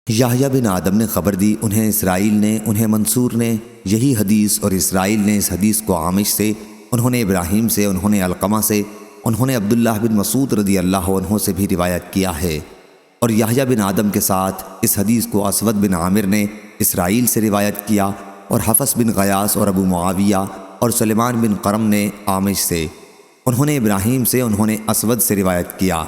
یحییٰ بن آدم نے خبر دی، انہیں اسرائیل نے، انہیں منصور نے یہی حدیث، اور اسرائیل نے اس حدیث کو عامش سے، انہوں نے ابراہیم سے، انہوں نے علقمہ سے، انہوں نے عبداللہ بن مسعود رضی اللہ عنہ سے بھی روایت کیا ہے۔ اور یحییٰ بن آدم کے ساتھ اس حدیث کو اسود بن عامر نے اسرائیل سے روایت کیا، اور حفص بن غیاث اور ابو معاویہ اور سلیمان بن قرم نے عامش سے، انہوں نے ابراہیم سے، انہوں نے اسود سے روایت کیا۔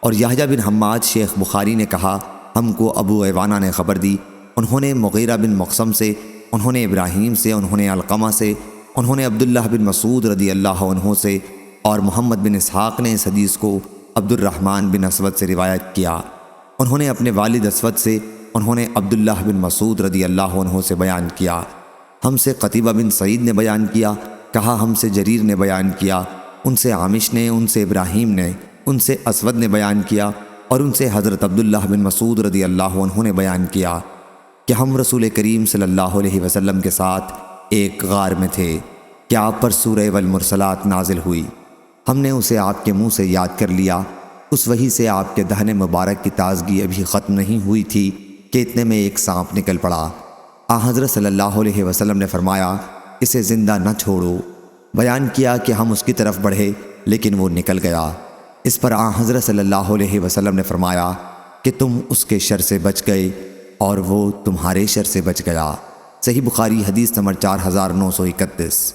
اور یحییٰ بن حماد شیخ بخاری نے کہا، ہم کو ابو عوانہ نے خبر دی، انہوں نے مغیرہ بن مقسم سے، انہوں نے ابراہیم سے، انہوں نے علقمہ سے، انہوں نے عبداللہ بن مسعود رضی اللہ عنہ سے، اور محمد بن اسحاق نے اس حدیث کو عبد الرحمن بن اسود سے روایت کیا۔ انہوں نے اپنے والد اسود سے، انہوں نے عبداللہ بن مسعود رضی اللہ عنہ سے بیان کیا۔ ہم سے قتیبہ بن سعید نے بیان کیا، کہا ہم سے جریر نے بیان کیا، ان سے عامش نے، ان سے ابراہیم نے، ان سے اسود نے بیان کیا، اور ان سے حضرت عبداللہ بن مسعود رضی اللہ عنہ نے بیان کیا کہ ہم رسول کریم صلی اللہ علیہ وسلم کے ساتھ ایک غار میں تھے کہ آپ پر سورہ والمرسلات نازل ہوئی۔ ہم نے اسے آپ کے منہ سے یاد کر لیا۔ اس وحی سے آپ کے دہن مبارک کی تازگی ابھی ختم نہیں ہوئی تھی کہ اتنے میں ایک سانپ نکل پڑا۔ حضرت صلی اللہ علیہ وسلم نے فرمایا، اسے زندہ نہ چھوڑو۔ بیان کیا کہ ہم اس کی طرف بڑھے، لیکن وہ نکل گیا۔ اس پر حضرت صلی اللہ علیہ وسلم نے فرمایا کہ تم اس کے شر سے بچ گئے اور وہ تمہارے شر سے بچ گیا۔ صحیح بخاری حدیث نمبر 4931۔